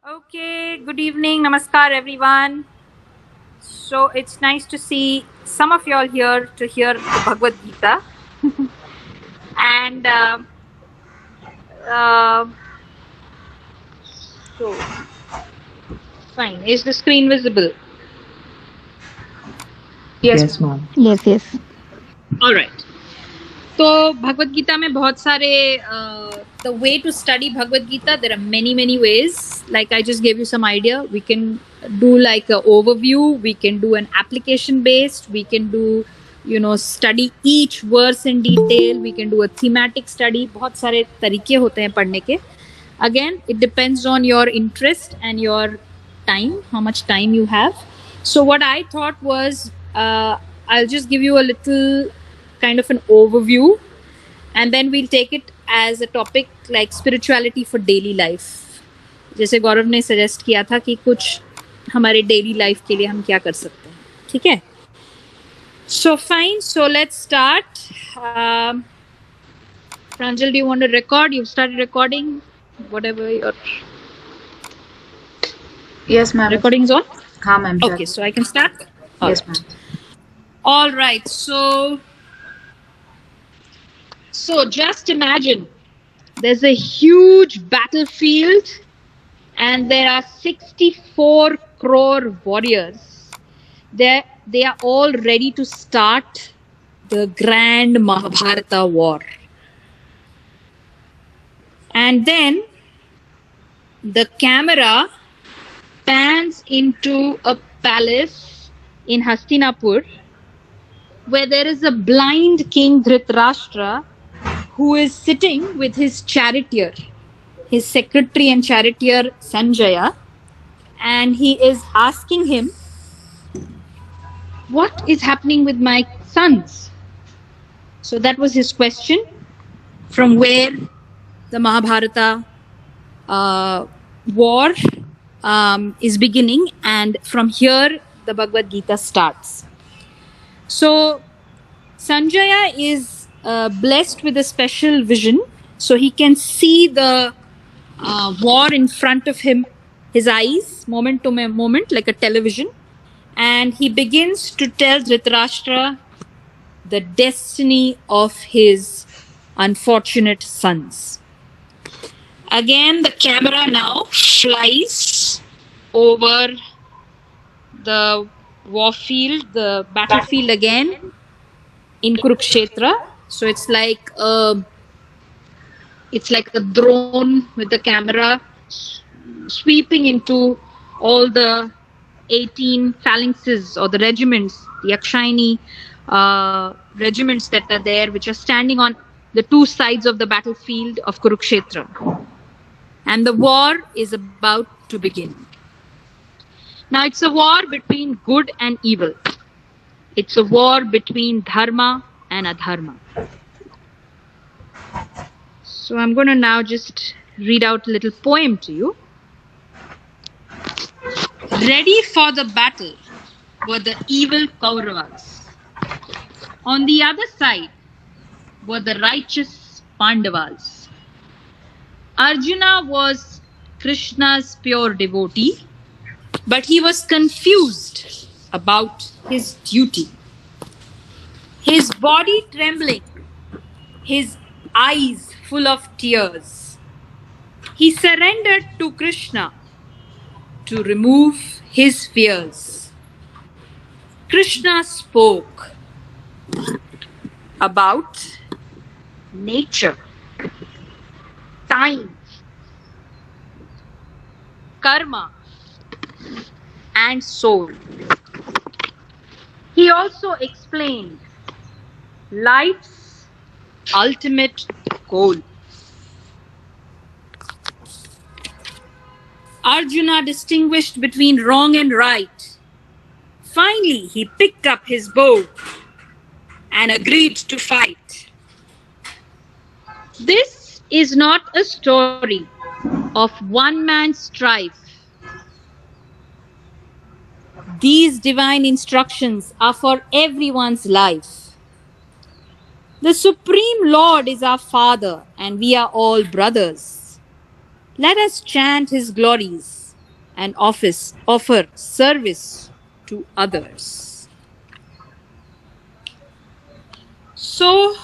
Okay, good evening, namaskar everyone. So it's nice to see some of y'all here to hear the Bhagavad Gita. And uh, so, fine. Is the screen visible? Yes, Yes, ma'am. ma'am. Yes, yes. All right. तो भगवत गीता में बहुत सारे the way to study Bhagavad Gita, there are many ways. Like I just gave you some idea. We can do like an overview, we can do an application based, we can do study each verse in detail, we can do a thematic study. बहुत सारे तरीके होते हैं पढ़ने के. Again, it depends on your interest and your time, how much time you have. So what I thought was, I'll just give you a little kind of an overview, and then we'll take it as a topic like spirituality for daily life. जैसे गौरव ने suggest किया था कि कुछ हमारे daily life के लिए हम क्या कर सकते हैं. ठीक है. So fine, so let's start. Pranjal, do you want to record? You've started recording, whatever your Yes, ma'am. recording's on. हाँ, ma'am. Okay, so I can start. All Yes, right. ma'am. All right, so just imagine there's a huge battlefield and there are 64 crore warriors. They are all ready to start the grand Mahabharata war. And then the camera pans into a palace in Hastinapur where there is a blind king Dhritarashtra who is sitting with his charioteer, his secretary and charioteer Sanjaya, and he is asking him, what is happening with my sons? So that was his question, from where the Mahabharata war is beginning, and from here the Bhagavad Gita starts. So Sanjaya is blessed with a special vision, so he can see the war in front of him, his eyes, moment to moment, like a television. And he begins to tell Dhritarashtra the destiny of his unfortunate sons. Again, the camera now flies over the warfield, the battlefield again in Kurukshetra. So it's like a drone with the camera sweeping into all the 18 phalanxes or the regiments, the Yakshini regiments that are there, which are standing on the two sides of the battlefield of Kurukshetra. And the war is about to begin. Now it's a war between good and evil. It's a war between dharma and adharma. So I'm going to now just read out a little poem to you. Ready for the battle were the evil Kauravas. On the other side were the righteous Pandavas. Arjuna was Krishna's pure devotee, but he was confused about his duty. His body trembling, his eyes full of tears. He surrendered to Krishna to remove his fears. Krishna spoke about nature, time, karma, and soul. He also explained life's ultimate goal. Arjuna distinguished between wrong and right. Finally, he picked up his bow and agreed to fight. This is not a story of one man's strife. These divine instructions are for everyone's life. The Supreme Lord is our Father, and we are all brothers. Let us chant His glories and offer service to others. So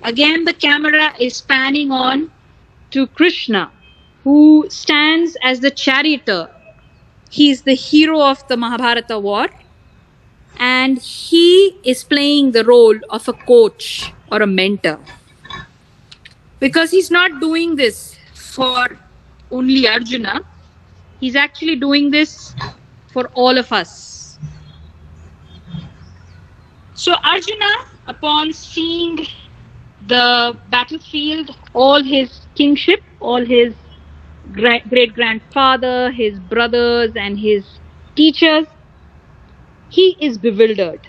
again, the camera is panning on to Krishna, who stands as the charioteer. He is the hero of the Mahabharata war, and he is playing the role of a coach or a mentor. Because he's not doing this for only Arjuna, he's actually doing this for all of us. So Arjuna, upon seeing the battlefield, all his kingship, all his great grandfather, his brothers, and his teachers, he is bewildered.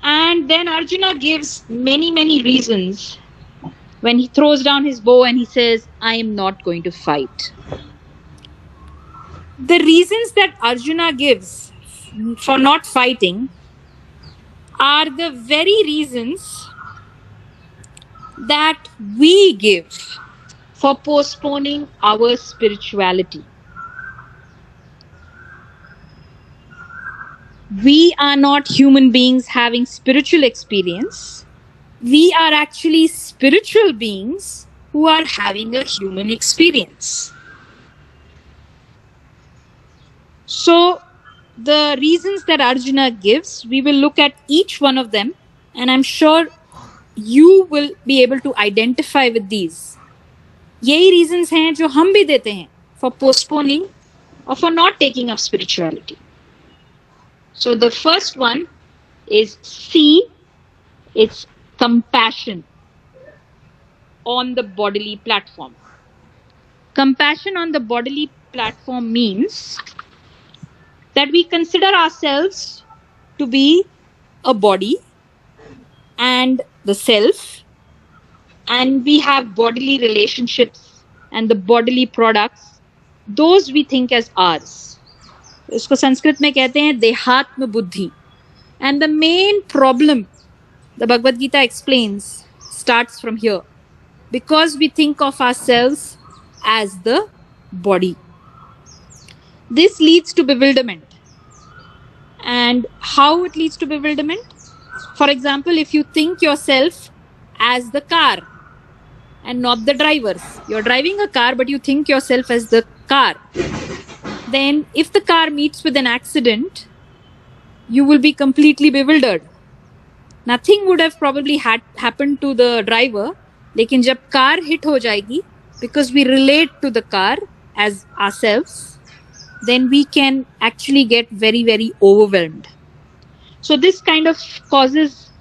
And then Arjuna gives many reasons when he throws down his bow and he says, I am not going to fight. The reasons that Arjuna gives for not fighting are the very reasons that we give for postponing our spirituality. We are not human beings having spiritual experience. We are actually spiritual beings who are having a human experience. So, the reasons that Arjuna gives, we will look at each one of them, and I'm sure you will be able to identify with these. यही reasons हैं जो हम भी देते हैं for postponing or for not taking up spirituality. So the first one is C, it's compassion on the bodily platform. Compassion on the bodily platform means that we consider ourselves to be a body and the self, and we have bodily relationships and the bodily products, those we think as ours. इसको संस्कृत में कहते हैं देहात्म बुद्धि. And the main problem, the Bhagavad Gita explains, starts from here. Because we think of ourselves as the body. This leads to bewilderment. And how it leads to bewilderment? For example, if you think yourself as the car and not the drivers. You're driving a car, but you think yourself as the car. Then if the car meets with an accident, you will be completely bewildered. Nothing would have probably happened to the driver, लेकिन जब car hit हो जाएगी, because we relate to the car as ourselves, then we can actually get very overwhelmed. So this kind of causes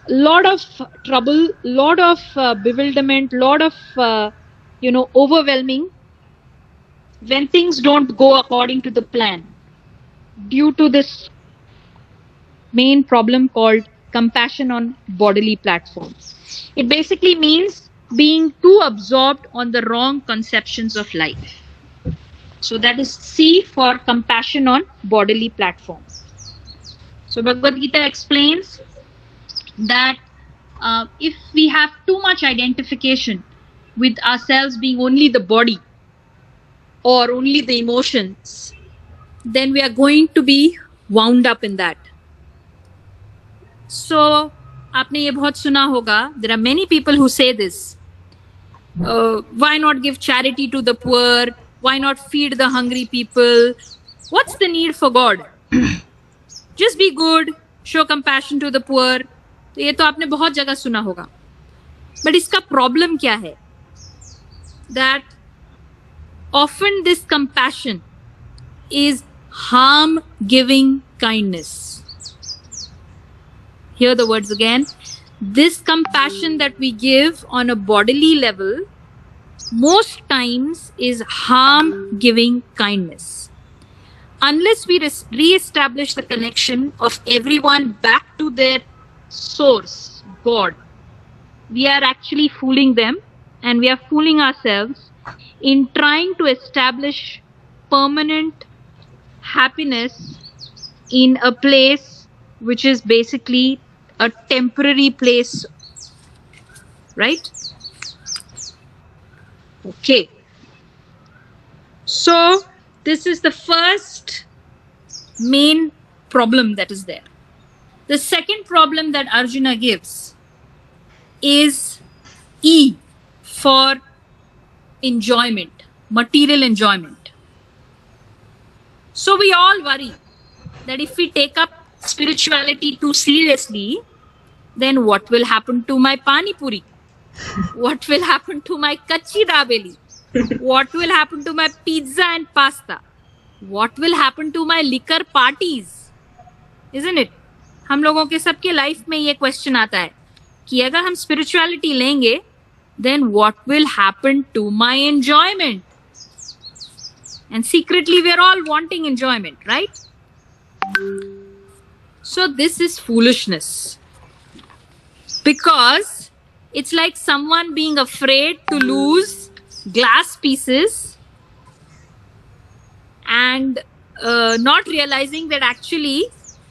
a lot of trouble, lot of bewilderment, lot of overwhelming when things don't go according to the plan due to this main problem called compassion on bodily platforms. It basically means being too absorbed on the wrong conceptions of life. So that is C for compassion on bodily platforms. So Bhagavad Gita explains that if we have too much identification with ourselves being only the body or only the emotions, then we are going to be wound up in that. So, आपने ये बहुत सुना होगा, there are many people who say this. Why not give charity to the poor? Why not feed the hungry people? What's the need for God? Just be good, show compassion to the poor. तो ये तो आपने बहुत जगह सुना होगा. But इसका problem क्या है? That often this compassion is harm-giving kindness. Hear the words again. This compassion that we give on a bodily level most times is harm-giving kindness. Unless we re-establish the connection of everyone back to their source, God, we are actually fooling them and we are fooling ourselves in trying to establish permanent happiness in a place which is basically a temporary place, right? Okay. So this is the first main problem that is there. The second problem that Arjuna gives is E for enjoyment, material enjoyment. So we all worry that if we take up spirituality too seriously, then what will happen to my pani puri? What will happen to my kachi dabeli? What will happen to my pizza and pasta? What will happen to my liquor parties? Isn't it? हम लोगों के सबके life में ये question आता है कि अगर हम स्पिरिचुअलिटी लेंगे then what will happen to my enjoyment? And secretly we are all wanting enjoyment, right? So this is foolishness, because it's like someone being afraid to lose glass pieces and not realizing that actually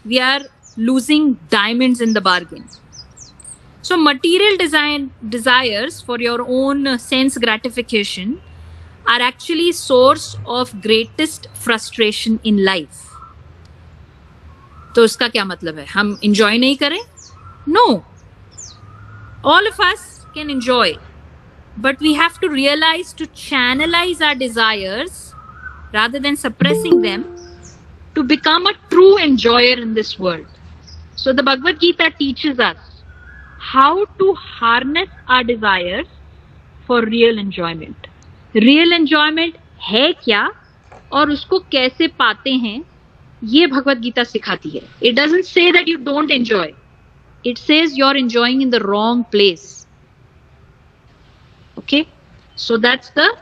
we are losing diamonds in the bargain. So material desires for your own sense gratification are actually source of greatest frustration in life. तो इसका क्या मतलब है? हम enjoy नहीं करें? No. All of us can enjoy, but we have to realize to channelize our desires rather than suppressing them to become a true enjoyer in this world. So the Bhagavad Gita teaches us how to harness our desires for real enjoyment. Real enjoyment है क्या और उसको कैसे पाते हैं, ये भगवद गीता सिखाती है. It doesn't say that you don't enjoy. It says you're enjoying in the wrong place. Okay? So that's the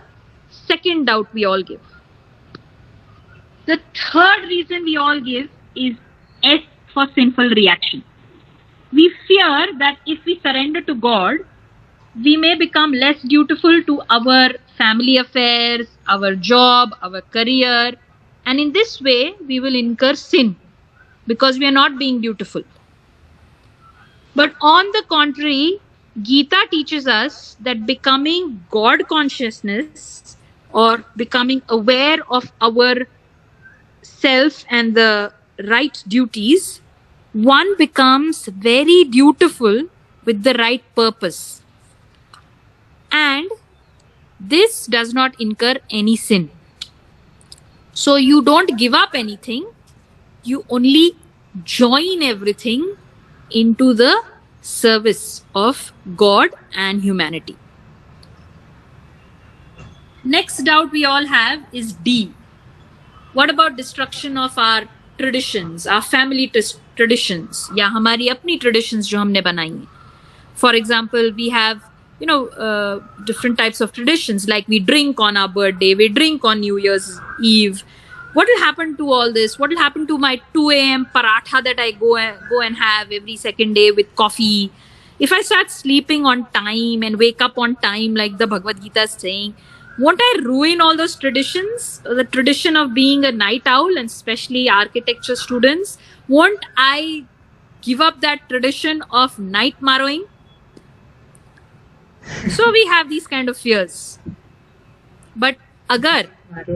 second doubt we all give. The third reason we all give is S for sinful reaction. We fear that if we surrender to God, we may become less dutiful to our family affairs, our job, our career, and in this way we will incur sin because we are not being dutiful. But on the contrary, Gita teaches us that becoming God consciousness or becoming aware of our self and the right duties, one becomes very dutiful with the right purpose. And this does not incur any sin. So you don't give up anything, you only join everything into the service of God and humanity. Next doubt we all have is D. What about destruction of our traditions, our family traditions, या हमारी अपनी traditions जो हमने बनाई हैं? For example, we have different types of traditions, like we drink on our birthday, we drink on New Year's Eve. What will happen to all this? What will happen to my 2 a.m. paratha that I go and have every second day with coffee? If I start sleeping on time and wake up on time, like the Bhagavad Gita is saying, won't I ruin all those traditions? The tradition of being a night owl, and especially architecture students, won't I give up that tradition of night marrowing? So we have these kind of fears. But agar,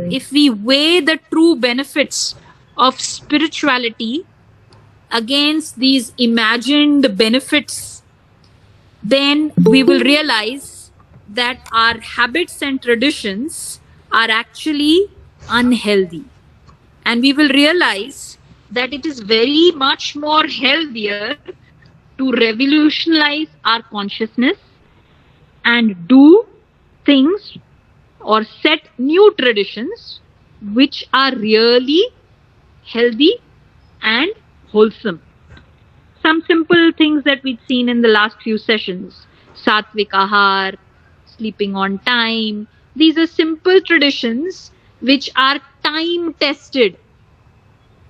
if we weigh the true benefits of spirituality against these imagined benefits, then we will realize that our habits and traditions are actually unhealthy. And we will realize that it is very much more healthier to revolutionize our consciousness and do things or set new traditions which are really healthy and wholesome. Some simple things that we've seen in the last few sessions: satvik ahar, sleeping on time. These are simple traditions which are time tested.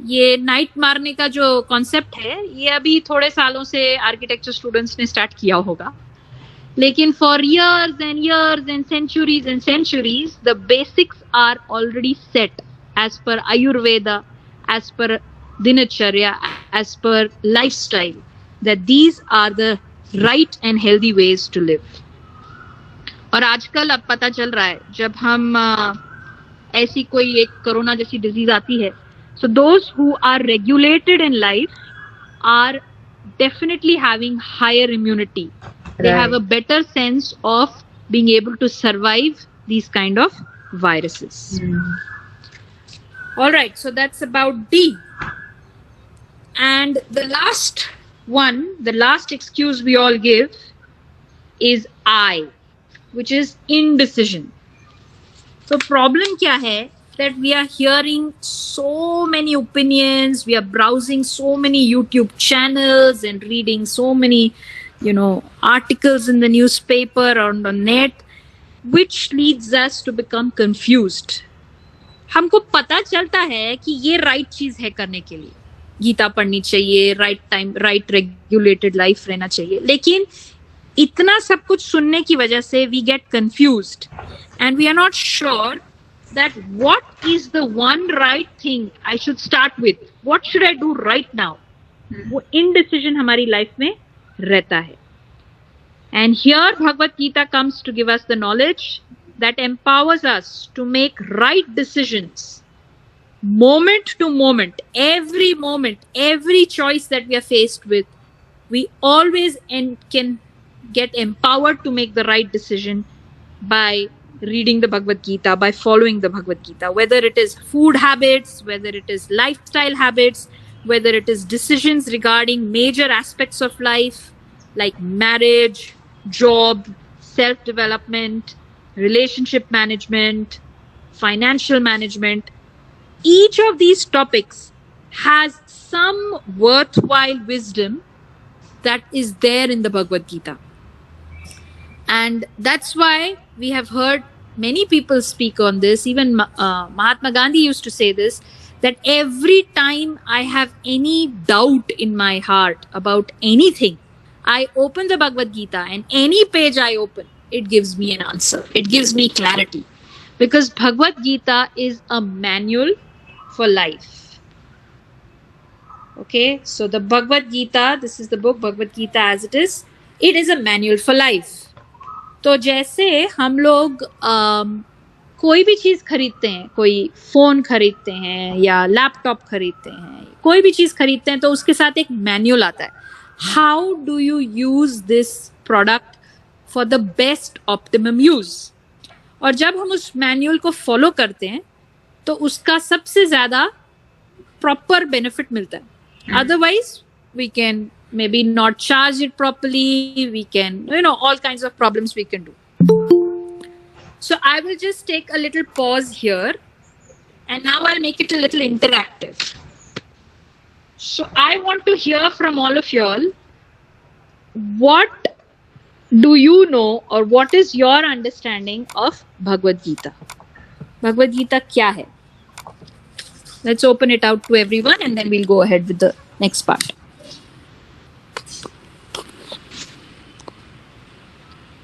ये night मारने का जो concept है, ये अभी थोड़े सालों से आर्किटेक्चर स्टूडेंट्स ने स्टार्ट किया होगा, लेकिन for years and centuries the basics are already set as per Ayurveda, as per dinacharya, as per lifestyle, that these are the right and healthy ways to live. और आजकल अब पता चल रहा है, जब हम ऐसी कोई एक कोरोना जैसी डिजीज आती है, so those who are regulated in life are definitely having higher immunity. They have a better sense of being able to survive these kind of viruses. All right, so that's about D. And the last one, the last excuse we all give is I, which is indecision. So problem kya hai, that we are hearing so many opinions, we are browsing so many YouTube channels and reading so many, articles in the newspaper or on the net, which leads us to become confused. हमको पता चलता है कि ये right चीज है करने के लिए, गीता पढ़नी चाहिए, right time, right regulated life रहना चाहिए, लेकिन इतना सब कुछ सुनने की वजह से we get confused and we are not sure that what is the one right thing I should start with, what should I do right now. वो indecision हमारी लाइफ में रहता है. And here Bhagavad Gita comes to give us the knowledge that empowers us to make right decisions moment to moment, every choice that we are faced with. We always can get empowered to make the right decision by reading the Bhagavad Gita, by following the Bhagavad Gita, whether it is food habits, whether it is lifestyle habits, whether it is decisions regarding major aspects of life like marriage, job, self-development, relationship management, financial management. Each of these topics has some worthwhile wisdom that is there in the Bhagavad Gita. And that's why we have heard many people speak on this. Even Mahatma Gandhi used to say this, that every time I have any doubt in my heart about anything, I open the Bhagavad Gita, and any page I open, it gives me an answer. It gives me clarity. Because Bhagavad Gita is a manual for life. Okay, so the Bhagavad Gita, this is the book Bhagavad Gita as it is a manual for life. तो जैसे हम लोग कोई भी चीज खरीदते हैं, कोई फोन खरीदते हैं या लैपटॉप खरीदते हैं, कोई भी चीज खरीदते हैं तो उसके साथ एक मैनुअल आता है, how do you use this product for the best optimum use. और जब हम उस मैनुअल को फॉलो करते हैं तो उसका सबसे ज्यादा प्रॉपर बेनिफिट मिलता है. Otherwise we can maybe not charge it properly, we can, all kinds of problems we can do. So I will just take a little pause here, and now I'll make it a little interactive. So I want to hear from all of y'all, what do you know, or what is your understanding of Bhagavad Gita? Bhagavad Gita kya hai? Let's open it out to everyone and then we'll go ahead with the next part.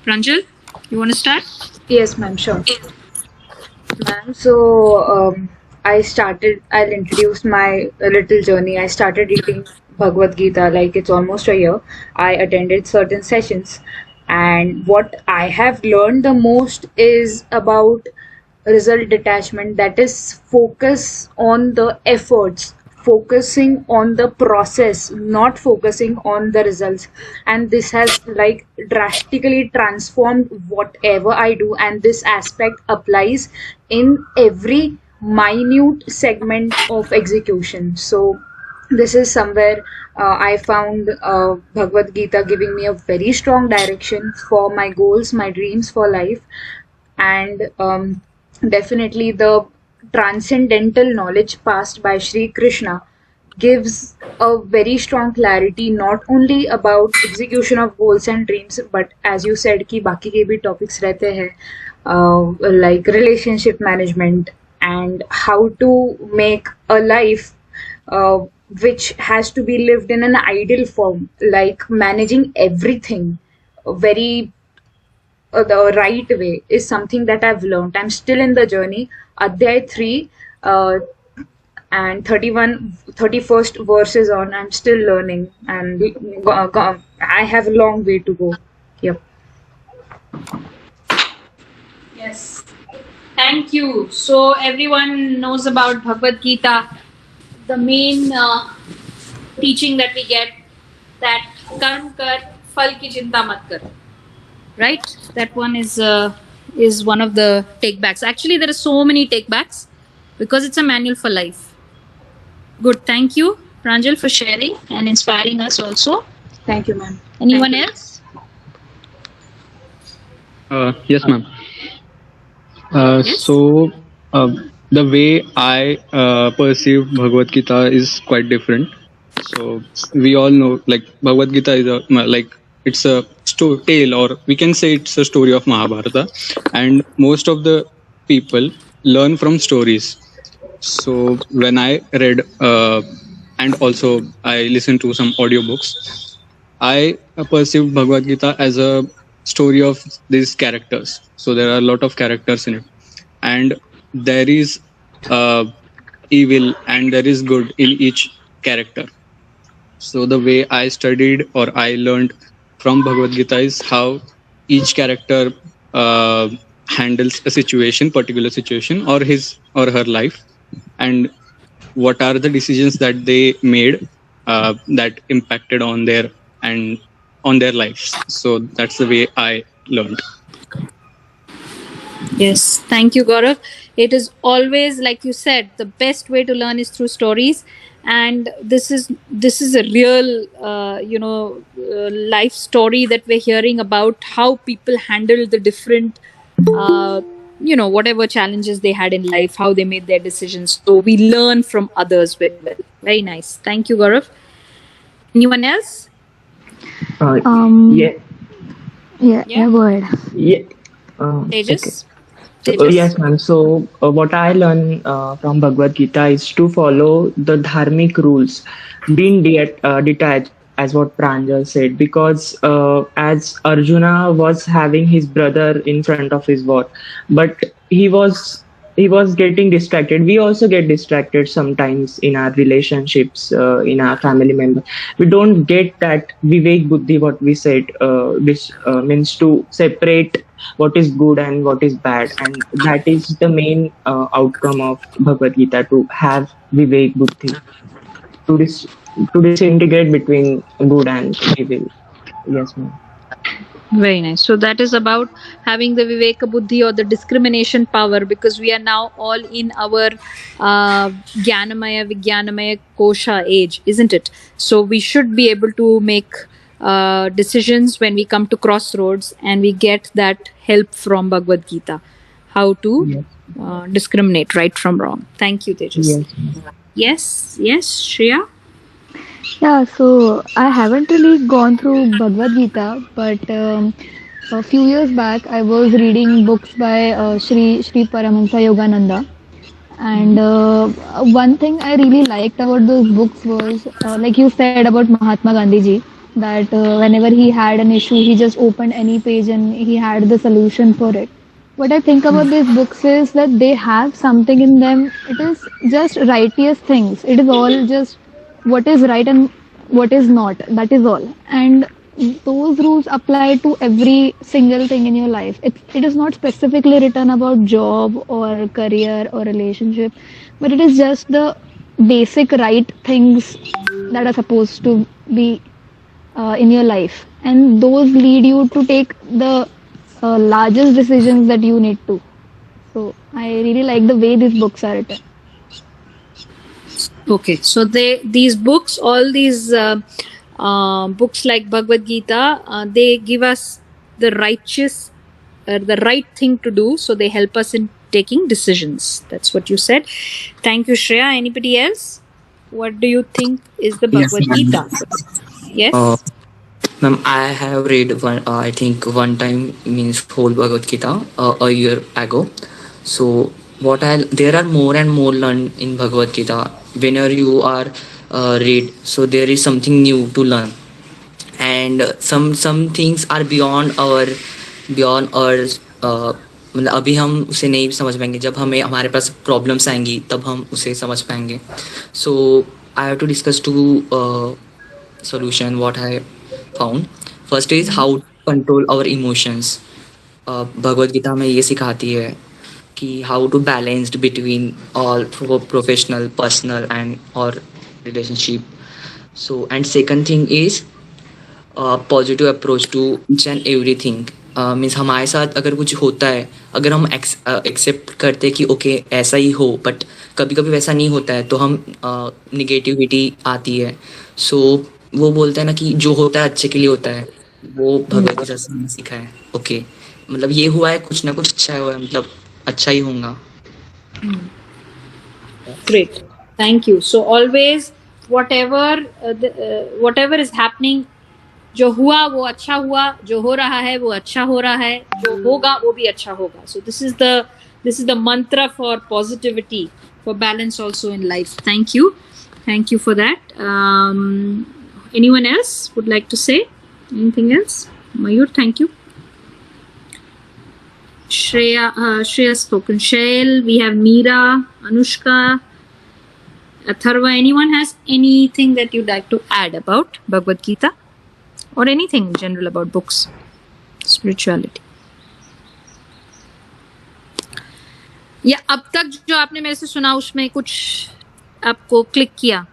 Pranjal, you want to start? Yes, ma'am, sure. Ma'am, so I'll introduce my little journey. I started reading Bhagavad Gita like it's almost a year. I attended certain sessions, and what I have learned the most is about result detachment, that is focus on the efforts, focusing on the process, not focusing on the results. And this has like drastically transformed whatever I do, and this aspect applies in every minute segment of execution. So this is somewhere I found Bhagavad Gita giving me a very strong direction for my goals, my dreams for life. And definitely the transcendental knowledge passed by Sri Krishna gives a very strong clarity not only about execution of goals and dreams, but as you said कि बाकी के भी topics रहते हैं like relationship management and how to make a life which has to be lived in an ideal form, like managing everything very the right way is something that I've learned. I'm still in the journey. Adhyay 3 and 31st verses on, I'm still learning, and I have a long way to go. Yep. Yes. Thank you. So everyone knows about Bhagavad Gita. The main teaching that we get that karm kar, phal ki chinta mat kar. Right? That one is one of the take backs. Actually, there are so many take backs because it's a manual for life. Good. Thank you, Pranjal, for sharing and inspiring us also. Thank you, ma'am. Anyone else? Yes, ma'am. Yes. So, the way I perceive Bhagavad Gita is quite different. So, we all know, like, Bhagavad Gita is like, it's a tale, or we can say it's a story of Mahabharata. And most of the people learn from stories. So, when I read, and also I listened to some audiobooks, I perceived Bhagavad Gita as a story of these characters. So there are a lot of characters in it, and there is evil and there is good in each character. So the way I studied or I learned from Bhagavad Gita is how each character uh, handles a situation, particular situation, or his or her life, and what are the decisions that they made that impacted on their and on their lives. So that's the way I learned. Yes, thank you, Gaurav. It is always, like you said, the best way to learn is through stories, and this is a real, life story that we're hearing about how people handle the different, whatever challenges they had in life, how they made their decisions. So we learn from others very well. Very nice. Thank you, Gaurav. Anyone else? Yeah, Yeah, go ahead. Yeah. Okay. Tejas. So, Tejas. yes, ma'am. So, what I learned from Bhagavad Gita is to follow the dharmic rules, being detached, as what Pranjal said, because as Arjuna was having his brother in front of his war, but he was he was getting distracted. We also get distracted sometimes in our relationships, in our family member. We don't get that vivek buddhi, what we said, which means to separate what is good and what is bad, and that is the main outcome of Bhagavad Gita, to have vivek buddhi, to to disintegrate between good and evil. Yes, ma'am. Very nice. So that is about having the Viveka Buddhi or the discrimination power, because we are now all in our Jnanamaya, Vijnanamaya Kosha age, isn't it? So we should be able to make decisions when we come to crossroads, and we get that help from Bhagavad Gita, how to Yes, discriminate right from wrong. Thank you, Tejas. yes, ma'am. Yes, Shreya? Yeah, so I haven't really gone through Bhagavad Gita, but a few years back I was reading books by Sri Paramahansa Yogananda, and one thing I really liked about those books was, like you said about Mahatma Gandhi ji, that whenever he had an issue, he just opened any page and he had the solution for it. What I think about these books is that they have something in them. It is just righteous things. It is all just what is right and what is not. That is all. And those rules apply to every single thing in your life. It is not specifically written about job or career or relationship, but it is just the basic right things that are supposed to be in your life, and those lead you to take the largest decisions that you need to. So I really like the way these books are written. Okay, so these books, all these books like Bhagavad Gita, they give us the the right thing to do. So they help us in taking decisions. That's what you said. Thank you, Shreya. Anybody else? What do you think is the Yes, Bhagavad ma'am. Gita? Uh, Yes. Ma'am, I have read one. I think one time means whole Bhagavad Gita a year ago. So what I there are more and more learn in Bhagavad Gita. Whenever you are read, so there is something new to learn, and some things are beyond our मतलब अभी हम उसे नहीं समझ पाएंगे, जब हमें हमारे पास प्रॉब्लम्स आएंगी तब हम उसे समझ पाएंगे. So I have to discuss to solution what I found. First is how to control our emotions. Bhagavad Gita हमें ये सिखाती है कि how to balance between all professional, personal and or relationship. So and second thing is positive approach to each and everything means हमारे साथ अगर कुछ होता है, अगर हम एक्सेप्ट करते कि ओके ऐसा ही हो, बट कभी कभी वैसा नहीं होता है तो हम निगेटिविटी आती है. सो वो बोलता है ना कि जो होता है अच्छे के लिए होता है. वो भगवत गीता से हमने सीखा है. ओके मतलब ये हुआ है, कुछ ना कुछ अच्छा हुआ है, मतलब अच्छा ही होगा. Great, thank you. So always whatever whatever is happening, जो हुआ वो अच्छा हुआ, जो हो रहा है वो अच्छा हो रहा है, जो होगा वो भी अच्छा होगा. So this is the mantra for positivity, for balance also in life. Thank you for that. Anyone else would like to say anything else? Mayur, thank you. Shreya spoken. Shail, we have Meera, Anushka, Atharva. Anyone has anything that you'd like to add about Bhagavad Gita or anything in general about books, spirituality? या अब तक जो आपने मेरे से सुना उसमें कुछ आपको क्लिक किया?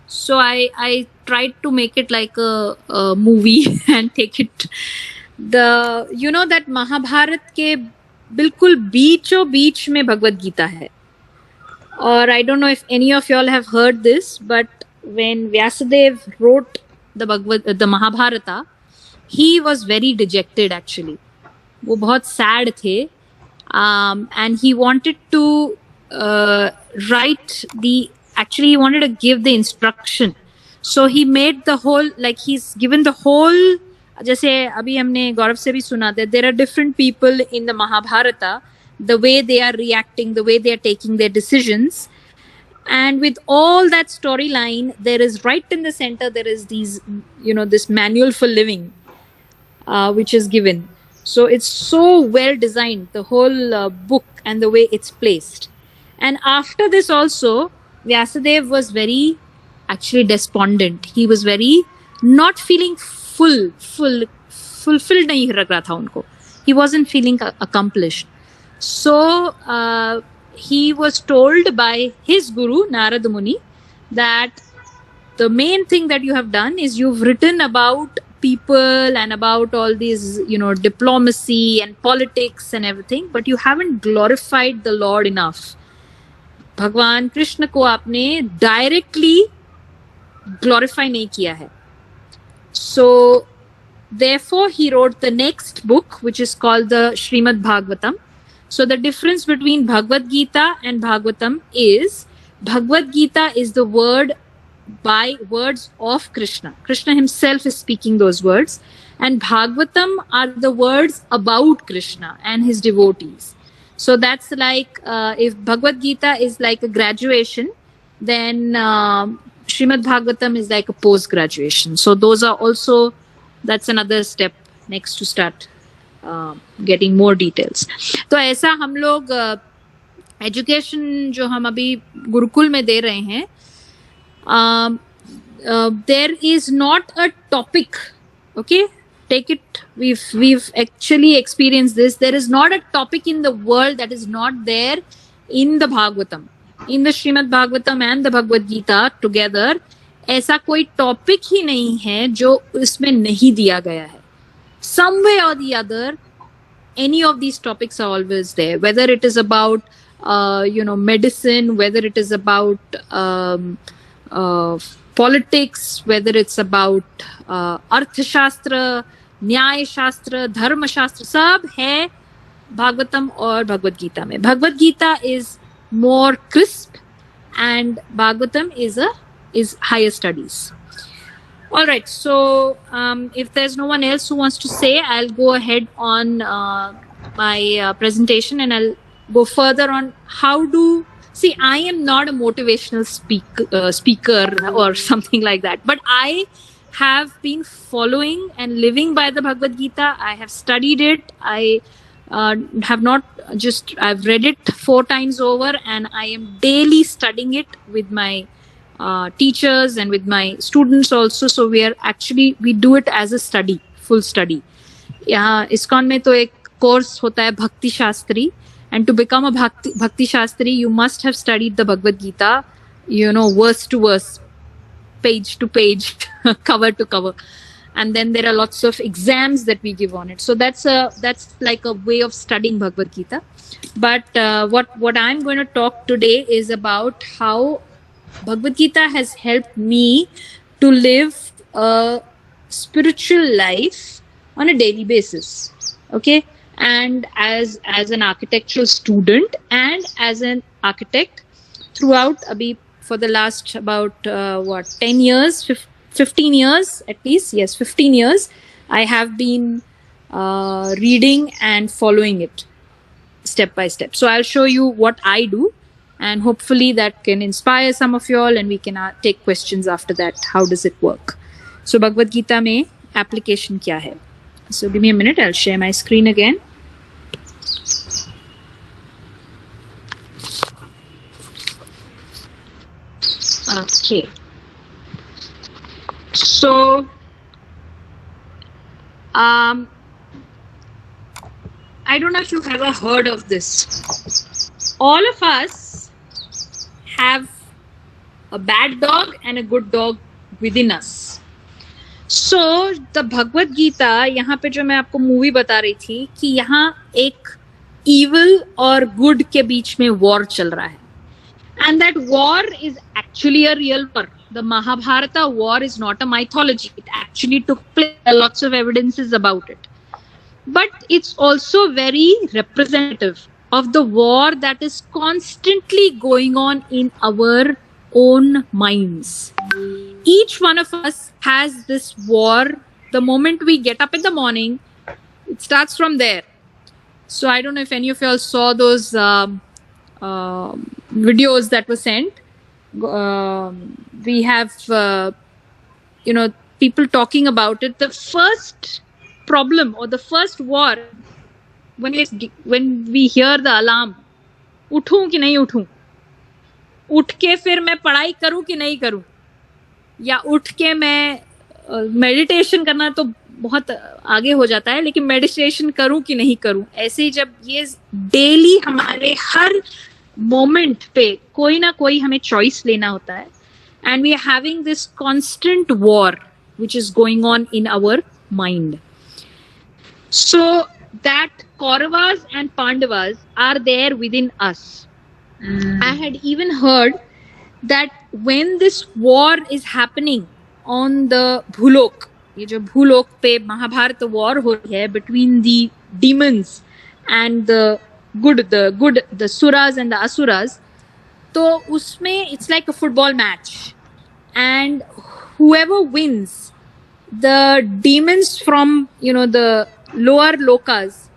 So I tried to make it like a movie and take it that Mahabharat के बिल्कुल बीचों बीच में भगवत गीता है. और I don't know if any of y'all have heard this, but when Vyasadeva wrote the Mahabharata, he was very dejected actually. वो बहुत sad थे, and he wanted to he wanted to give the instruction. So he made the whole, like he's given the whole, जैसे अभी हमने गौरव से भी सुना that there are different people in the Mahabharata, the way they are reacting, the way they are taking their decisions. And with all that storyline, there is right in the center, there is these, this manual for living, which is given. So it's so well designed, the whole book and the way it's placed. And after this also, Vyasadeva was very actually despondent. He was very not feeling fulfilled nahi लग रहा था उनको. He wasn't feeling accomplished. So he was told by his guru Narada Muni that the main thing that you have done is you've written about people and about all these diplomacy and politics and everything, but you haven't glorified the Lord enough. भगवान कृष्ण को आपने directly glorify नहीं किया है. So therefore he wrote the next book, which is called the Srimad Bhagavatam. So the difference between Bhagavad Gita and Bhagavatam is Bhagavad Gita is the words of Krishna. Krishna himself is speaking those words, and Bhagavatam are the words about Krishna and his devotees. So that's like if Bhagavad Gita is like a graduation, then Srimad Bhagavatam is like a post-graduation. So those are also, that's another step next to start getting more details. तो ऐसा हम लोग education जो हम अभी गुरुकुल में दे रहे हैं, there is not a topic, okay? Take it, we've actually experienced this. There is not a topic in the world that is not there in the Bhagavatam. In the Srimad Bhagavatam and the Bhagavad Gita together, ऐसा कोई topic ही नहीं है जो इसमें नहीं दिया गया है. Some way or the other, any of these topics are always there. Whether it is about medicine, whether it is about politics, whether it's about अर्थशास्त्र, न्याय शास्त्र, धर्म शास्त्र, सब है भागवतम और भगवद गीता में. Bhagavad Gita is more crisp and Bhagavatam is higher studies. All right, so if there's no one else who wants to say, I'll go ahead on my presentation and I'll go further on how to see. I am not a motivational speaker or something like that, but I have been following and living by the Bhagavad Gita. I have studied it. I have not just, I've read it 4 times over and I am daily studying it with my teachers and with my students also. So we do it as a study, full study. यहाँ ISKCON में तो एक course होता है Bhakti Shastri, and to become a Bhakti Shastri, you must have studied the Bhagavad Gita, verse to verse, page to page, cover to cover. And then there are lots of exams that we give on it. So that's like a way of studying Bhagavad Gita. But what I'm going to talk today is about how Bhagavad Gita has helped me to live a spiritual life on a daily basis. Okay, and as an architectural student and as an architect throughout for the last about 10 years, 15 years at least, yes, 15 years, I have been reading and following it step by step. So I'll show you what I do, and hopefully that can inspire some of you all, and we can take questions after that. How does it work? So Bhagavad Gita mein application kya hai? So give me a minute, I'll share my screen again. Okay. So I don't know if you've ever heard of this. All of us have a bad dog and a good dog within us. So the Bhagavad Gita, यहाँ पे जो मैं आपको movie बता रही थी कि यहाँ एक evil और good के बीच में war चल रहा है. And that war is actually a real war. The Mahabharata war is not a mythology. It actually took place. There are lots of evidences about it. But it's also very representative of the war that is constantly going on in our own minds. Each one of us has this war. The moment we get up in the morning, it starts from there. So I don't know if any of you all saw those videos that were sent. We have people talking about it. The first problem or the first war, when we hear the alarm, उठूं कि नहीं उठूं, उठ के फिर मैं पढ़ाई करूं कि नहीं करूं, या उठ के मैं मेडिटेशन करना तो बहुत आगे हो जाता है, लेकिन मेडिटेशन करूं कि नहीं करूं. ऐसे ही जब ये डेली हमारे हर मोमेंट पे कोई ना कोई हमें चॉइस लेना होता है, and we are having this constant war which is going on in our mind. So that Kauravas and Pandavas are there within us. I had even heard that when this war is happening on the Bhulok, ये जो भूलोक पे Mahabharat war हो रही है between the demons and the suras and the asuras, तो उसमें it's like a football match, and whoever wins, the demons from the lower lokas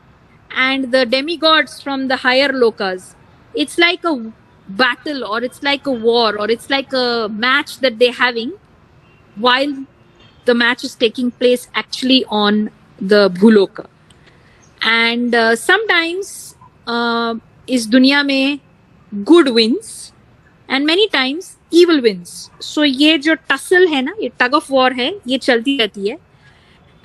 and the demigods from the higher lokas, it's like a battle, or it's like a war, or it's like a match that they're having while the match is taking place actually on the Bhuloka. And sometimes is dunya mein good wins and many times evil wins. So ये जो tussle है ना, ये tug of war है, ये चलती रहती है.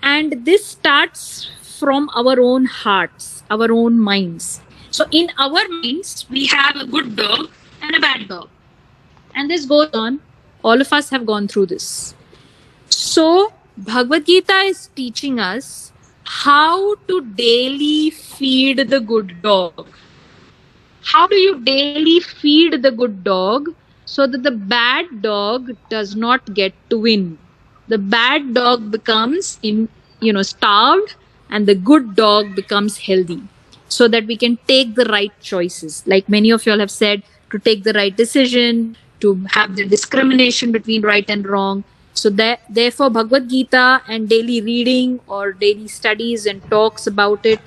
And this starts from our own hearts, our own minds. So in our minds, we have a good dog and a bad dog. And this goes on. All of us have gone through this. So Bhagavad Gita is teaching us how to daily feed the good dog. How do you daily feed the good dog so that the bad dog does not get to win? The bad dog becomes starved, and the good dog becomes healthy, so that we can take the right choices. Like many of you all have said, to take the right decision, to have the discrimination between right and wrong. So therefore Bhagavad Gita and daily reading or daily studies and talks about it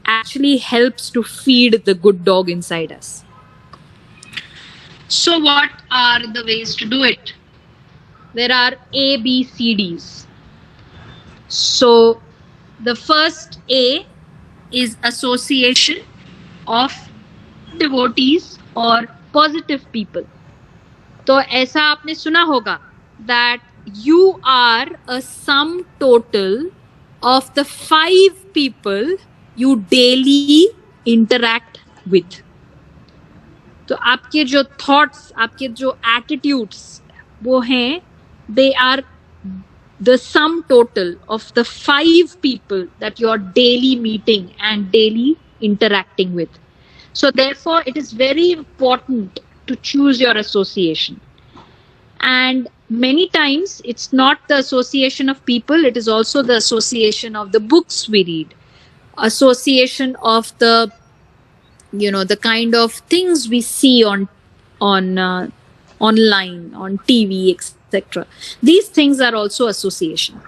actually helps to feed the good dog inside us. So what are the ways to do it? There are A, B, C, Ds. So the first A is association of devotees or positive people. तो ऐसा आपने सुना होगा that you are a sum total of the 5 people you daily interact with. तो आपके जो thoughts, आपके जो एटीट्यूड्स वो हैं, they are the sum total of the 5 people that you are daily meeting and daily interacting with. So therefore it is very important to choose your association. And many times it's not the association of people, it is also the association of the books we read, association of the, you know, the kind of things we see on online, on TV, etc. These things are also association.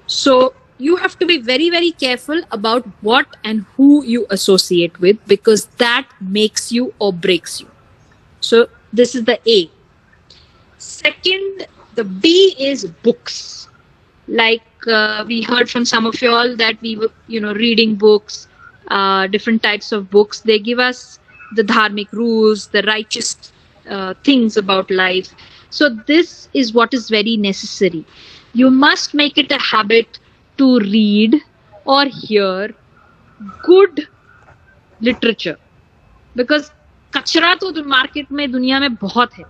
So you have to be very, very careful about what and who you associate with, because that makes you or breaks you. So this is the A. Second, the B is books. Like we heard from some of you all that we were, you know, reading books, different types of books. They give us the dharmic rules, the righteous things about life. So this is what is very necessary. You must make it a habit to read or hear good literature, because कचरा तो market में दुनिया में बहुत है,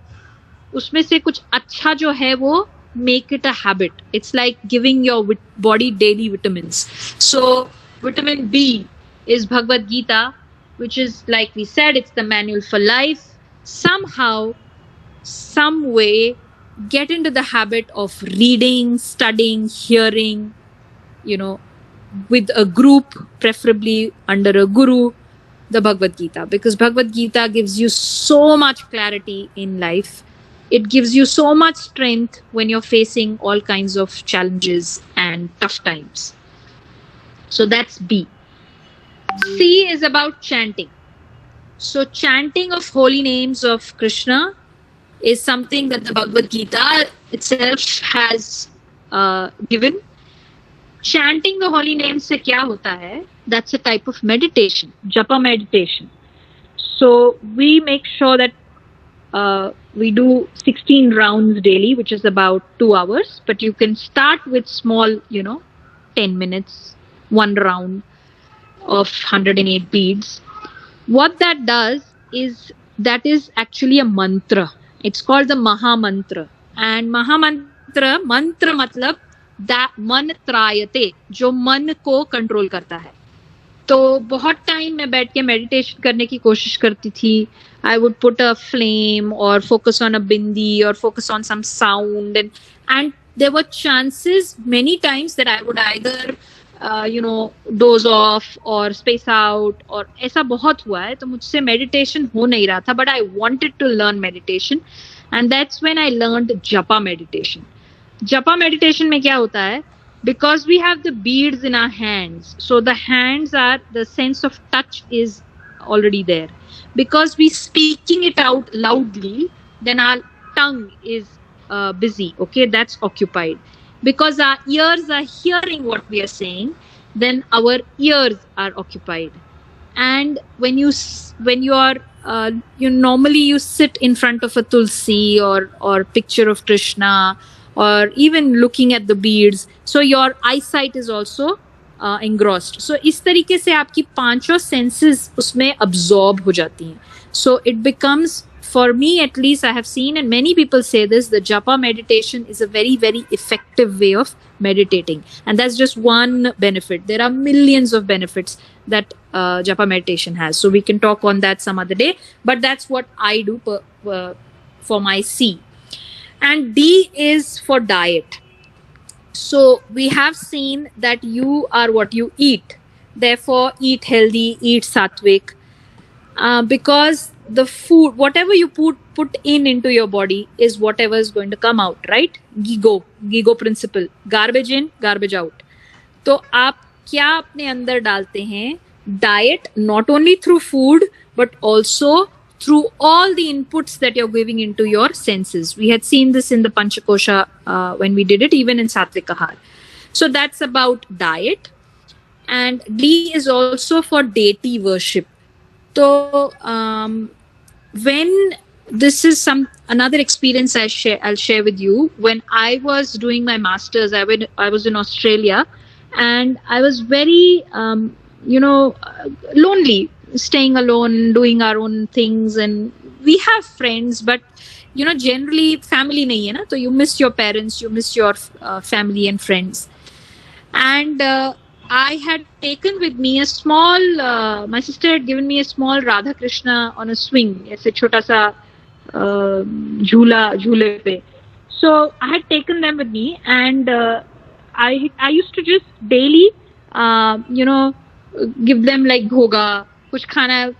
उसमें से कुछ अच्छा जो है वो make it a habit. It's like giving your body daily vitamins. So vitamin B is Bhagavad Gita, which is, like we said, it's the manual for life. Somehow, some way, get into the habit of reading, studying, hearing, you know, with a group, preferably under a guru, the Bhagavad Gita, because Bhagavad Gita gives you so much clarity in life. It gives you so much strength when you're facing all kinds of challenges and tough times. So that's B. C is about chanting. So chanting of holy names of Krishna is something that the Bhagavad Gita itself has given. Chanting the holy names se kya hota hai? That's a type of meditation, japa meditation. So we make sure that we do 16 rounds daily, which is about 2 hours. But you can start with small, 10 minutes, 1 round of 108 beads. What that does is, that is actually a mantra. It's called the Maha Mantra. And Maha Mantra, mantra matlab that मन त्रायते, जो मन को control करता है. तो बहुत time मैं बैठ के मेडिटेशन करने की कोशिश करती थी. I would put a flame or focus on a bindi or focus on some sound, and there were chances many times that I would either doze off or space out, और ऐसा बहुत हुआ है. तो मुझसे मेडिटेशन हो नहीं रहा था, but I wanted to learn meditation, and that's when I learned japa meditation. Japa meditation में क्या होता है? Because we have the beads in our hands, so the hands are, the sense of touch is already there. Because we speaking it out loudly, then our tongue is busy, okay, that's occupied. Because our ears are hearing what we are saying, then our ears are occupied. And when you are normally you sit in front of a tulsi or picture of Krishna, or even looking at the beads, so your eyesight is also engrossed. So इस तरीके से आपकी पांचों senses उसमें absorb हो जाती हैं. So it becomes, for me at least, I have seen, and many people say this, the japa meditation is a very, very effective way of meditating. And that's just one benefit. There are millions of benefits that japa meditation has. So we can talk on that some other day. But that's what I do for my C. And D is for diet. So we have seen that you are what you eat. Therefore, eat healthy, eat sattvic. Because the food, whatever you put into your body is whatever is going to come out, right? Gigo principle. Garbage in, garbage out. तो आप क्या अपने अंदर डालते हैं? Diet, not only through food, but also through all the inputs that you're giving into your senses. We had seen this in the Panchakosha when we did it, even in Sattvic Ahar. So that's about diet. And D is also for deity worship. So when this is another experience I'll share with you. When I was doing my masters, I was in Australia, and I was very lonely, staying alone, doing our own things, and we have friends, but generally family nahi hai na, so you miss your parents, you miss your family and friends. And I had taken with me a small my sister had given me a small Radha Krishna on a swing, ऐसे छोटा सा झूले पे. So I had taken them with me, and I used to just daily give them like bhoga, कुछ खाना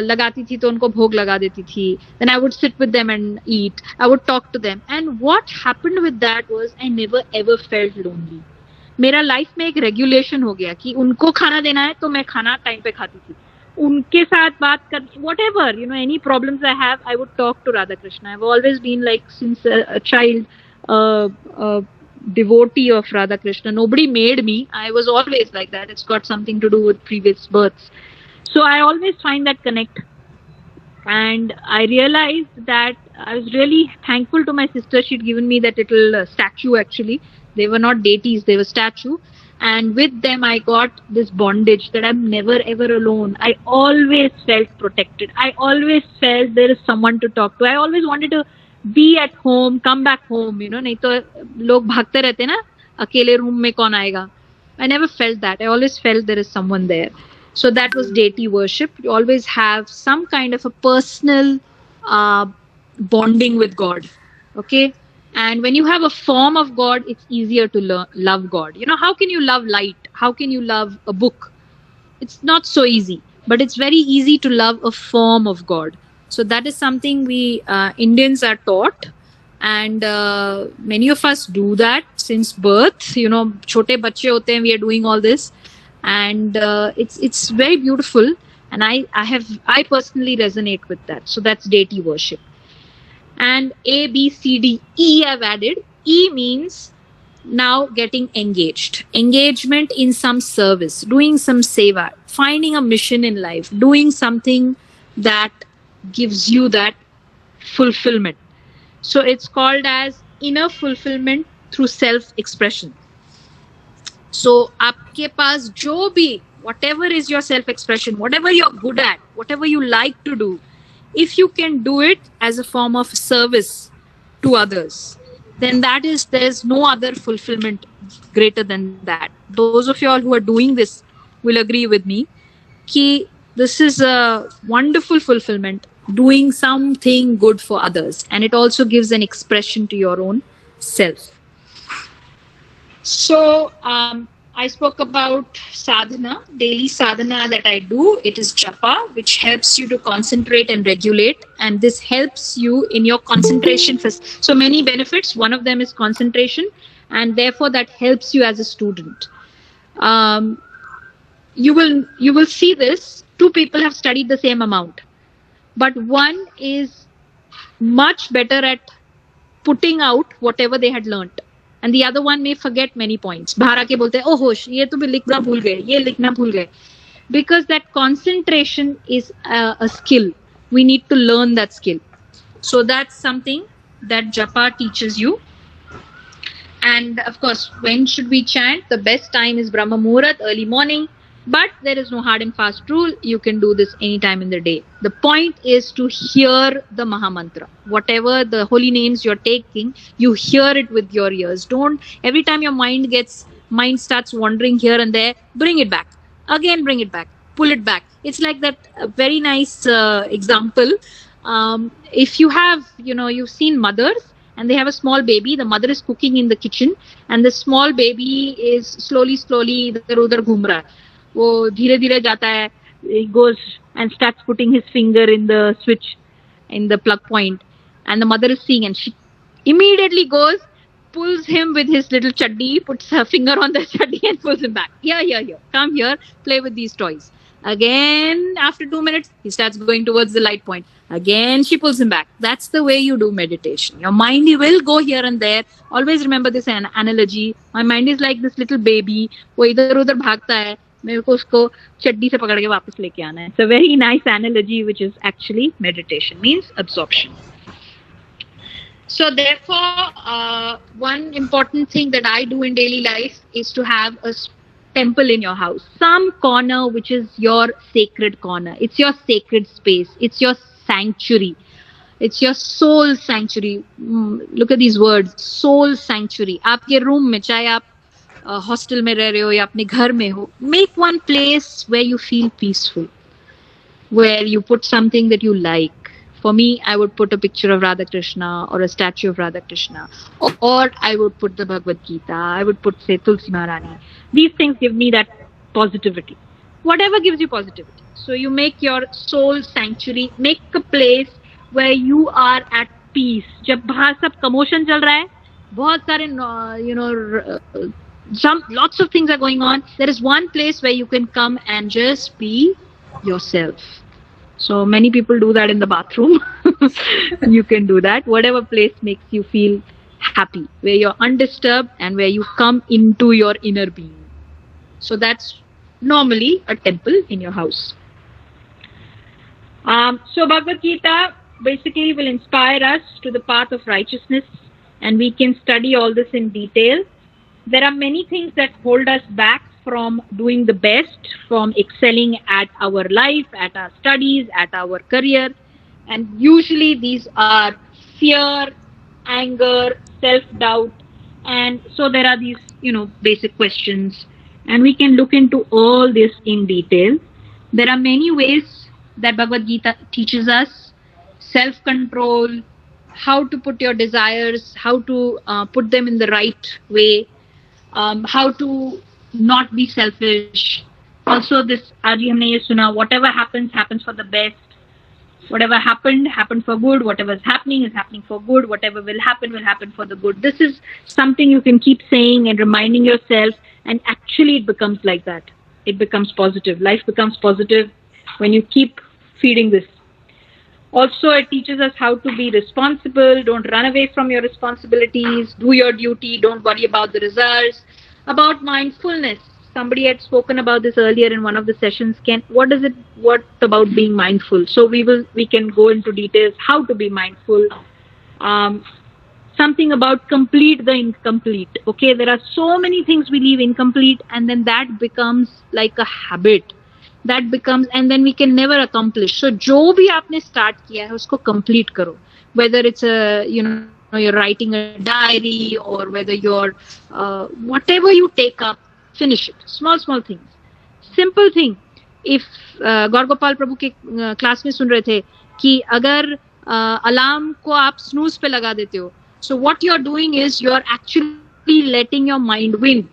लगाती थी तो उनको भोग लगा देती थी. Then I would sit with them and eat. I would talk to them, and what happened with that was I never ever felt lonely. मेरा लाइफ में एक रेगुलेशन हो गया कि उनको खाना देना है तो मैं खाना टाइम पे खाती थी. उनके साथ बात कर, whatever, any problems I have, I would talk to Radha Krishna. I've always been like, since a child, a devotee of Radha Krishna. Nobody made me. I was always like that. It's got something to do with previous births. So I always find that connect. And I realized that I was really thankful to my sister. She'd given me that little statue actually. They were not deities, they were statue. And with them, I got this bondage that I'm never ever alone. I always felt protected. I always felt there is someone to talk to. I always wanted to be at home, come back home. नहीं तो लोग भागते रहते ना, अकेले room में कौन आएगा. I never felt that. I always felt there is someone there. So that was deity worship. You always have some kind of a personal bonding with God. Okay. And when you have a form of God, it's easier to love God. How can you love light? How can you love a book? It's not so easy, but it's very easy to love a form of God. So that is something we Indians are taught, and many of us do that since birth. छोटे बच्चे होते हैं, we are doing all this, and it's very beautiful. And I personally resonate with that. So that's deity worship. And A, B, C, D, E I've added. E means now getting engaged. Engagement in some service, doing some seva, finding a mission in life, doing something that gives you that fulfillment. So it's called as inner fulfillment through self-expression. So आपके पास जो भी, whatever is your self-expression, whatever you're good at, whatever you like to do, if you can do it as a form of service to others, then there's no other fulfillment greater than that. Those of you all who are doing this will agree with me कि this is a wonderful fulfillment, doing something good for others, and it also gives an expression to your own self. So I spoke about sadhana, daily sadhana that I do. It is japa, which helps you to concentrate and regulate, and this helps you in your concentration. So many benefits. One of them is concentration, and therefore that helps you as a student. You will see this. Two people have studied the same amount, but one is much better at putting out whatever they had learnt, and the other one may forget many points. बाहर आके बोलते हैं, oh होश, ये तो भी लिखना भूल गए, ये लिखना भूल गए. Because that concentration is a skill. We need to learn that skill. So that's something that japa teaches you. And of course, when should we chant? The best time is Brahma Muhurat, early morning. But there is no hard and fast rule. You can do this anytime in the day. The point is to hear the Mahamantra. Whatever the holy names you're taking, you hear it with your ears. Don't, every time your mind starts wandering here and there, bring it back. Again, bring it back. Pull it back. It's like that very nice example. If you have, you've seen mothers and they have a small baby. The mother is cooking in the kitchen and the small baby is slowly idhar-udhar ghum raha hai. वो धीरे धीरे जाता है, he goes and starts putting his finger in the switch, in the plug point, and the mother is seeing, and she immediately goes, pulls him with his little chaddi, puts her finger on the chaddi and pulls him back. Here, come here, play with these toys. Again, after 2 minutes, he starts going towards the light point. Again, she pulls him back. That's the way you do meditation. Your mind will go here and there. Always remember this analogy. My mind is like this little baby. वो इधर उधर भागता है. मेरे को उसको चड्डी से पकड़ के वापस लेके आना है. It's a very nice analogy, which is actually meditation, means absorption. So therefore, one important thing that I do in daily life is to have a temple in your house, some corner which is your sacred corner. It's your sacred space. It's your sanctuary. It's your soul sanctuary. Look at these words, soul sanctuary. आपके room में, चाहे आप hostel में रह रहे हो या अपने घर में हो, make one place where you feel peaceful, where you put something that you like. For me, I would put a picture of Radha Krishna or a statue of Radha Krishna, or I would put the Bhagavad Gita. I would put, say, Tulsi Maharani. These things give me that positivity. Whatever gives you positivity. So you make your soul sanctuary, make a place where you are at peace. जब बाहर सब commotion चल रहा है, बहुत सारे lots of things are going on. There is one place where you can come and just be yourself. So many people do that in the bathroom. You can do that. Whatever place makes you feel happy, where you're undisturbed and where you come into your inner being. So that's normally a temple in your house. So Bhagavad Gita basically will inspire us to the path of righteousness, and we can study all this in detail. There are many things that hold us back from doing the best, from excelling at our life, at our studies, at our career. And usually these are fear, anger, self-doubt. And so there are these, basic questions. And we can look into all this in detail. There are many ways that Bhagavad Gita teaches us. Self-control, how to put your desires, how to put them in the right way, how to not be selfish. Also this, आज ही हमने ये सुना, whatever happens, happens for the best. Whatever happened, happened for good. Whatever is happening for good. Whatever will happen for the good. This is something you can keep saying and reminding yourself, and actually it becomes like that. It becomes positive. Life becomes positive when you keep feeding this. Also, it teaches us how to be responsible. Don't run away from your responsibilities. Do your duty. Don't worry about the results. About mindfulness. Somebody had spoken about this earlier in one of the sessions. What about being mindful? So we can go into details how to be mindful. Something about complete the incomplete. Okay, there are so many things we leave incomplete, and then that becomes like a habit. That becomes, and then we can never accomplish. So जो भी आपने start किया है उसको complete करो. Whether it's you're writing a diary, or whether you're whatever you take up, finish it. Small things. Simple thing. If गौर गोपाल प्रभु के class में सुन रहे थे कि अगर अलार्म को आप snooze पे लगा देते हो, so what you're doing is you're actually letting your mind win.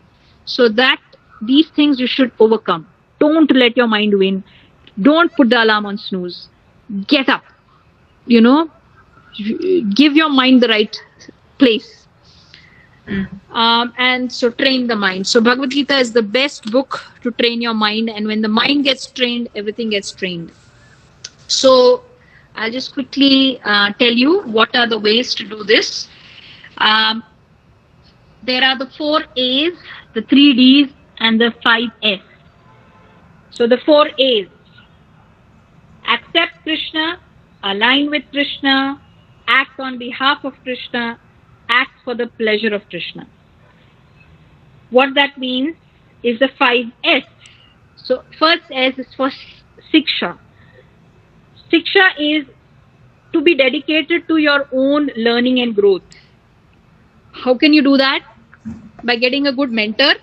So that these things you should overcome. Don't let your mind win. Don't put the alarm on snooze. Get up. Give your mind the right place. And so train the mind. So Bhagavad Gita is the best book to train your mind. And when the mind gets trained, everything gets trained. So I'll just quickly tell you what are the ways to do this. There are the 4 A's, the 3 D's, and the 5 S. So the 4 A's: accept Krishna, align with Krishna, act on behalf of Krishna, act for the pleasure of Krishna. What that means is the 5 S. So first S is for Siksha. Siksha is to be dedicated to your own learning and growth. How can you do that? By getting a good mentor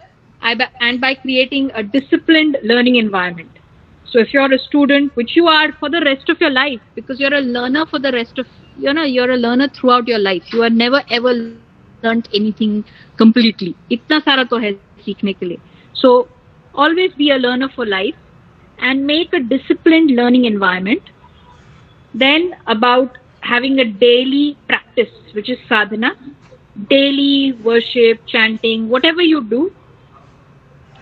and by creating a disciplined learning environment. So if you're a student, which you are for the rest of your life, because you're a learner for the rest of, you're a learner throughout your life. You are never ever learned anything completely. Itna sara to hai seekhne ke liye. So always be a learner for life and make a disciplined learning environment. Then about having a daily practice, which is sadhana, daily worship, chanting, whatever you do,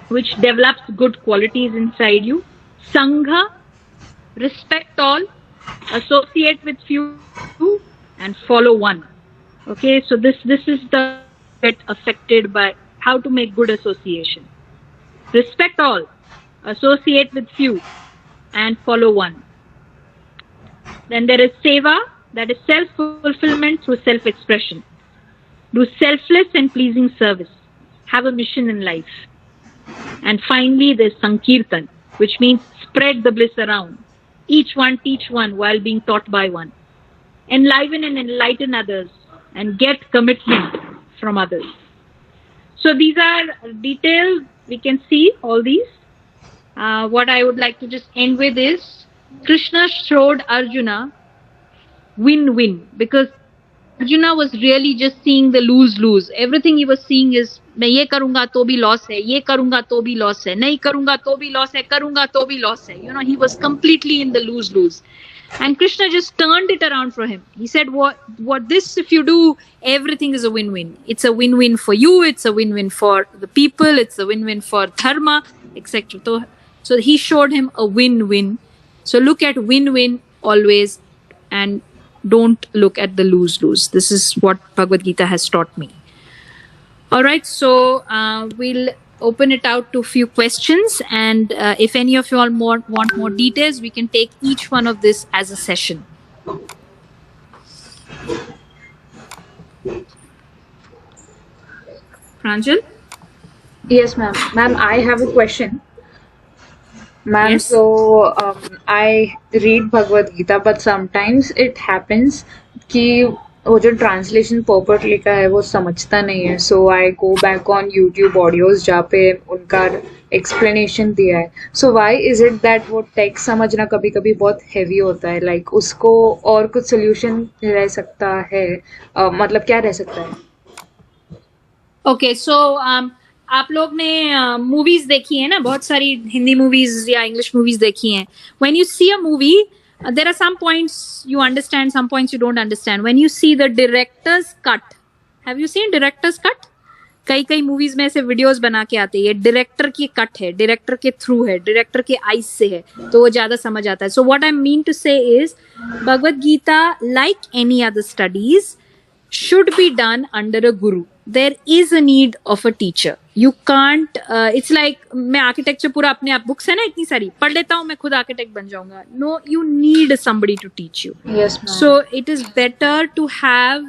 which develops good qualities inside you. Sangha, respect all, associate with few, and follow one. Okay, so this is the get affected by how to make good association. Respect all. associate with few, and follow one. Then there is seva, that is self-fulfillment through self-expression. Do selfless and pleasing service. Have a mission in life. And finally, there's sankirtan, which means spread the bliss around. Each one teach one while being taught by one. Enliven and enlighten others and get commitment from others. So these are details. We can see all these. What I would like to just end with is Krishna showed Arjuna win-win, because Arjuna was really just seeing the lose-lose. Everything he was seeing is मैं ये करूंगा तो भी loss है, ये करूंगा तो भी loss है, नहीं करूंगा तो भी loss है, करूंगा तो भी loss है. You know, he was completely in the lose-lose. And Krishna just turned it around for him. He said, what this, if you do, everything is a win-win. It's a win-win for you, it's a win-win for the people, it's a win-win for dharma, etc. So he showed him a win-win. So look at win-win always and don't look at the lose-lose. This is what Bhagavad Gita has taught me. All right, so we'll open it out to a few questions, and if any of you all want more details, we can take each one of this as a session. Pranjal? Yes, ma'am. Ma'am, I have a question. Ma'am, Yes. so I read Bhagavad Gita, but sometimes it happens कि वो जो translation पर्पट लिखा है वो समझता नहीं है. So I go back on YouTube audios जहाँ पे उनका एक्सप्लेनेशन दिया है. So why is it that वो टेक्स्ट समझना कभी कभी बहुत हैवी होता है? लाइक उसको और कुछ सोल्यूशन रह सकता है? मतलब क्या रह सकता है? ओके, सो आप लोग ने मूवीज देखी है ना, बहुत सारी हिंदी मूवीज या इंग्लिश मूवीज देखी हैं. When you see a movie, there are some points you understand, some points you don't understand. When you see the director's cut, have you seen director's cut? कई movies में ऐसे videos बना के आते हैं, ये डायरेक्टर की कट है, डायरेक्टर के थ्रू है, डायरेक्टर के आईज से है, तो वो ज्यादा समझ आता है. So what I mean to say is Bhagavad Gita, like any other studies, should be done under a guru. There is a need of a teacher. You can't, it's like मैं आर्किटेक्चर पूरा अपने आप, बुक्स है ना इतनी सारी, पढ़ लेता हूँ, मैं खुद आर्किटेक्ट बन जाऊंगा. No, you need somebody to teach you. Yes, ma'am. So it is better to have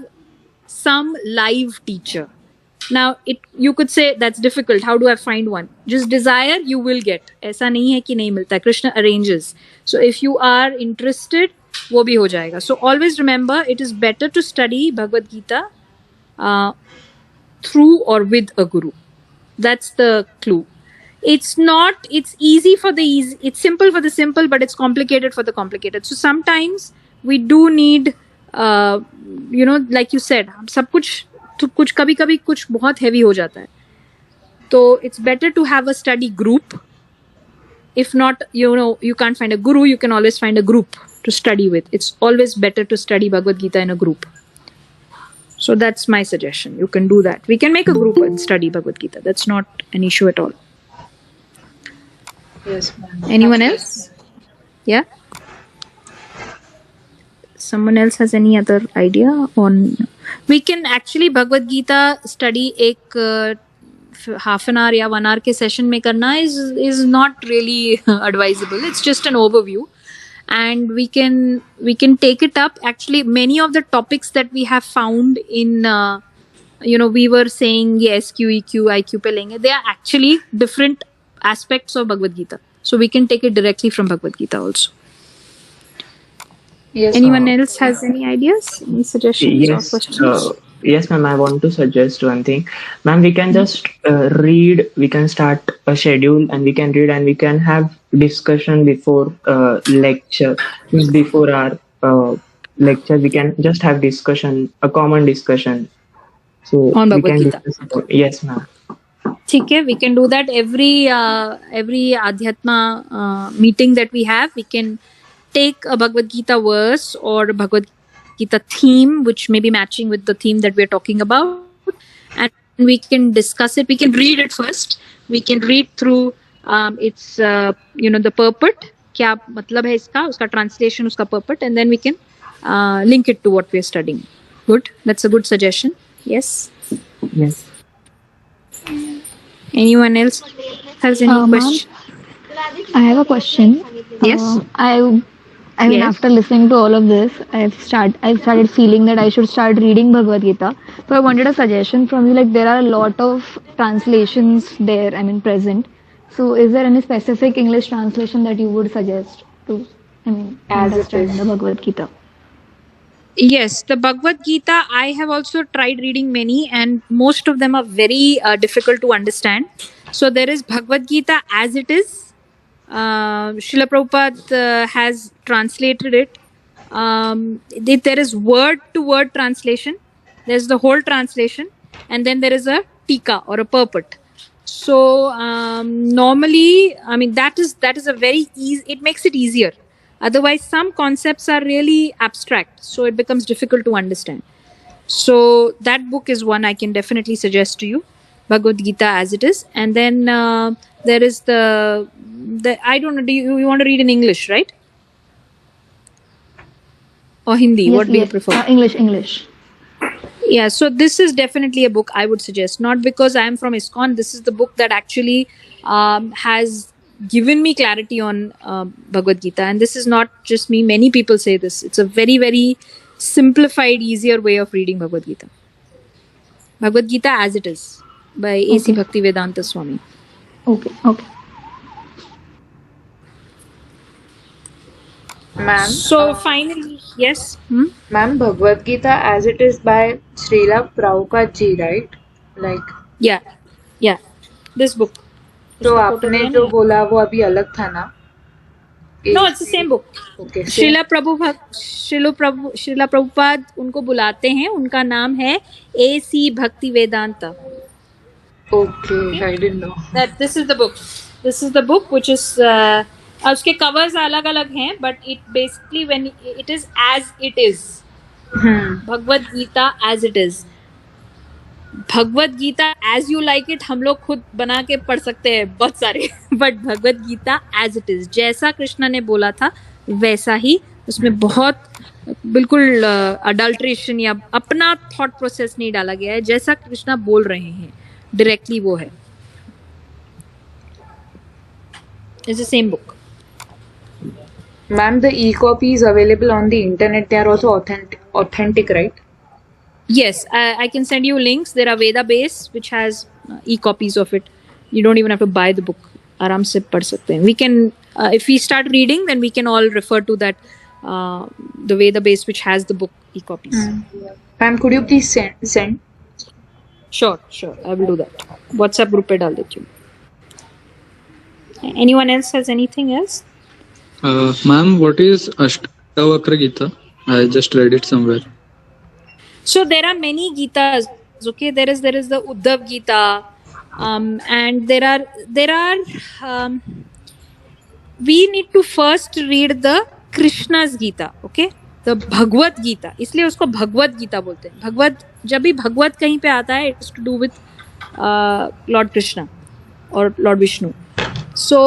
some live teacher. Now you could say that's difficult. How do I find one? Just desire, you will get. ऐसा नहीं है कि नहीं मिलता. Krishna arranges. So if you are interested, वो भी हो जाएगा. So always remember, it is better to study Bhagavad Gita through or with a guru. That's the clue. It's easy for the easy, it's simple for the simple, but it's complicated for the complicated. So sometimes we do need, like you said, सब कुछ कभी कुछ बहुत heavy हो जाता है. तो it's better to have a study group. If not, you can't find a guru, you can always find a group to study with. It's always better to study Bhagavad Gita in a group. So that's my suggestion. You can do that. We can make a group and study Bhagavad Gita. That's not an issue at all. Yes, ma'am. Anyone else? Yeah? Someone else has any other idea on? We can actually Bhagavad Gita study एक half an hour या 1 hour के session में करना is not really advisable. It's just an overview. And we can take it up. Actually, many of the topics that we have found in, we were saying ये SQ, EQ, IQ पे लेंगे. They are actually different aspects of Bhagavad Gita. So we can take it directly from Bhagavad Gita also. Yes, Anyone else has any ideas, any suggestions or questions? Yes, ma'am, I want to suggest one thing. Ma'am, we can just read, we can start a schedule and we can read and we can have discussion before lecture. Before our lecture, we can just have discussion, a common discussion. So On we Bhagavad can Gita. discuss about, yes, ma'am. ठीक है, we can do that every Adhyatma meeting that we have. We can take a Bhagavad Gita verse or a Bhagavad Gita theme, which may be matching with the theme that we're talking about, and we can discuss it. We can read it first. We can read through its the purport, क्या मतलब है इसका, उसका translation, उसका purport, and then we can link it to what we're studying. Good, that's a good suggestion. Yes. Yes. Anyone else has any Ma'am? question? I have a question. Yes. I mean, Yes. after listening to all of this, I've started feeling that I should start reading Bhagavad Gita. So I wanted a suggestion from you. Like there are a lot of translations there. I mean, present. So is there any specific English translation that you would suggest to, I mean, As it understand is. the Bhagavad Gita? Yes, the Bhagavad Gita, I have also tried reading many, and most of them are very difficult to understand. So there is Bhagavad Gita as it is. Srila Prabhupada has translated it. There is word to word translation, there's the whole translation, and then there is a tika or a purport. So normally, I mean, that is a very easy, it makes it easier. Otherwise, some concepts are really abstract, so it becomes difficult to understand. So that book is one I can definitely suggest to you, Bhagavad Gita as it is. And then there is the I don't know. Do you want to read in English, right? Or Hindi? Yes, What do you yes. prefer? English. Yeah, so this is definitely a book I would suggest. Not because I am from ISKCON. This is the book that actually has given me clarity on Bhagavad Gita. And this is not just me. Many people say this. It's a very, very simplified, easier way of reading Bhagavad Gita. Bhagavad Gita as it is by A.C. Okay. Bhaktivedanta Swami. Okay. Ma'am, So finally, yes. ma'am, Bhagavad Gita as it is by Srila Prabhupada ji, right? Like, Yeah. This book. तो इसका photo आपने दिया जो नहीं? बोला वो अभी अलग था ना? No, it's the same book. Okay, so Srila Prabhupada उनको बुलाते हैं, उनका नाम है A.C. भक्ति Vedanta. okay, I didn't know. That this is the book. This is the book which is उसके covers अलग अलग हैं, but it basically when it is as it is. Bhagavad Gita as it is. Bhagavad Gita as you like it हम लोग खुद बना के पढ़ सकते हैं बहुत सारे, but Bhagavad Gita as it is, जैसा कृष्ण ने बोला था वैसा ही, उसमें बहुत बिल्कुल अडल्ट्रेशन या अपना थॉट प्रोसेस नहीं डाला गया है, जैसा कृष्णा बोल रहे हैं डायरेक्टली वो है. It's the same book. Ma'am, the e-copy is available on the internet. They are also authentic, right? Yes, I can send you links. There are Veda Base which has e-copies of it. You don't even have to buy the book. आराम से पढ़ सकते हैं. We can, if we start reading, then we can all refer to that, the Veda Base which has the book e-copies. Ma'am, could you please send? Sure, I will do that. WhatsApp group पे डाल देती हूँ. Anyone else has anything else? Ma'am, what is Ashtavakra Gita? I just read it somewhere. So there are many Gitas. Okay, there is the Uddhav Gita, and there are we need to first read the Krishna's Gita. Okay, the Bhagavad Gita. इसलिए उसको भगवद गीता बोलते हैं. भगवद, जब भी भगवद कहीं पे आता है, it's to do with Lord Krishna or Lord Vishnu. So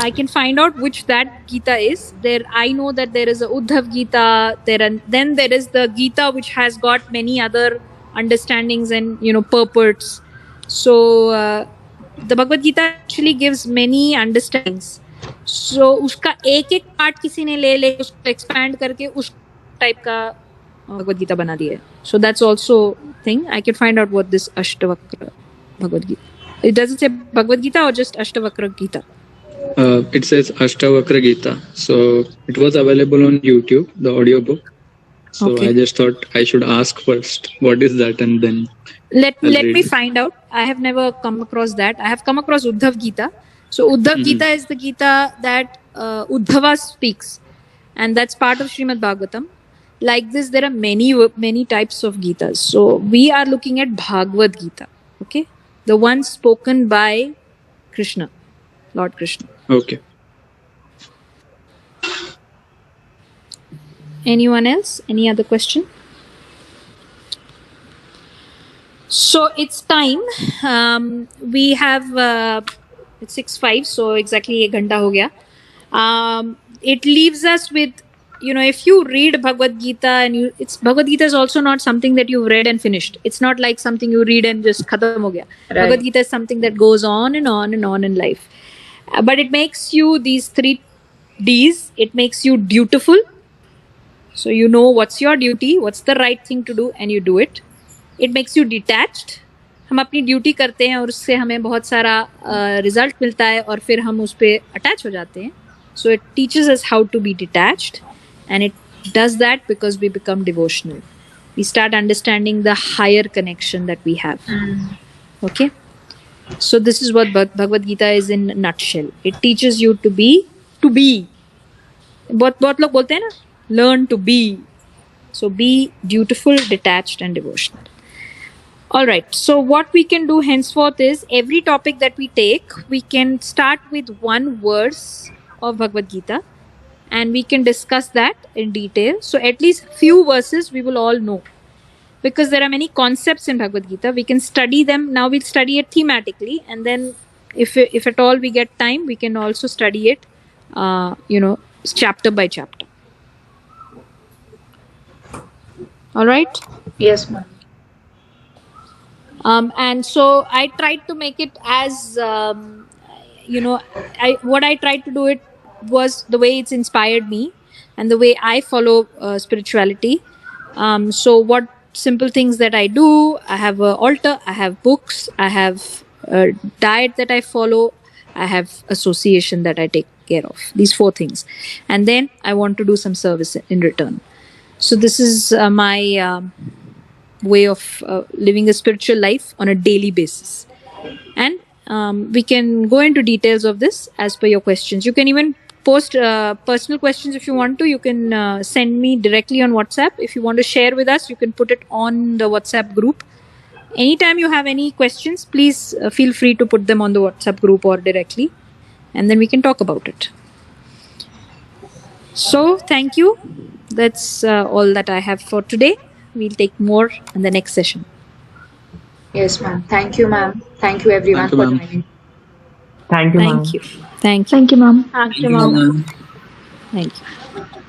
I can find out which that Gita is. There, I know that there is a Uddhav Gita. Then there is the Gita which has got many other understandings and purports. So the Bhagavad Gita actually gives many understandings. So उसका एक part किसी ने ले उसको expand करके उस type का Bhagavad Gita बना दिया है. So that's also thing. I can find out what this Ashtavakra Bhagavad Gita. It doesn't say Bhagavad Gita or just Ashtavakra Gita? It says Ashtavakra Gita. So it was available on YouTube, the audiobook. So Okay. I just thought I should ask first what is that, and then Let read me it. find out. I have never come across that. I have come across Uddhav Gita. So Uddhav Gita is the Gita that Uddhava speaks, and that's part of Srimad Bhagavatam. Like this, there are many types of Gitas. So we are looking at Bhagavad Gita. Okay, the one spoken by Krishna, Lord Krishna. Okay. Anyone else? Any other question? So it's time. We have it's 6:05, so exactly एक घंटा हो गया. It leaves us with, if you read Bhagavad Gita and Bhagavad Gita is also not something that you've read and finished. It's not like something you read and just khatam ho gaya. Right. Bhagavad Gita is something that goes on and on and on in life. But it makes you these 3 D's. It makes you dutiful. So you know what's your duty, what's the right thing to do, and you do it. It makes you detached. हम अपनी duty करते हैं और उससे हमें बहुत सारा result मिलता है और फिर हम उस पर अटैच हो जाते हैं. So it teaches us how to be detached, and it does that because we become devotional. We start understanding the higher connection that we have. Okay? So this is what Bhagavad Gita is in a nutshell. It teaches you to be. बहुत लोग बोलते हैं ना, learn to be. So be dutiful, detached, and devotional. All right. So what we can do henceforth is every topic that we take, we can start with one verse of Bhagavad Gita, and we can discuss that in detail. So at least few verses we will all know, because there are many concepts in Bhagavad Gita. We can study them. Now we'll study it thematically, and then if at all we get time, we can also study it, chapter by chapter. All right. Yes, ma'am. And so I tried to make it as what I tried to do it was the way it's inspired me and the way I follow spirituality. So what simple things that I do: I have an altar, I have books, I have a diet that I follow, I have association that I take care of. These 4 things, and then I want to do some service in return. So this is my way of living a spiritual life on a daily basis. And we can go into details of this as per your questions. You can even post personal questions if you want to. You can send me directly on WhatsApp. If you want to share with us, you can put it on the WhatsApp group. Anytime you have any questions, please feel free to put them on the WhatsApp group or directly, and then we can talk about it. So thank you. That's all that I have for today. We'll take more in the next session. Yes, ma'am. Thank you, ma'am. Thank you, everyone, Thank you, for ma'am. joining. Thank you, ma'am. Thank you. Thank you. Thank you, ma'am. Thank you.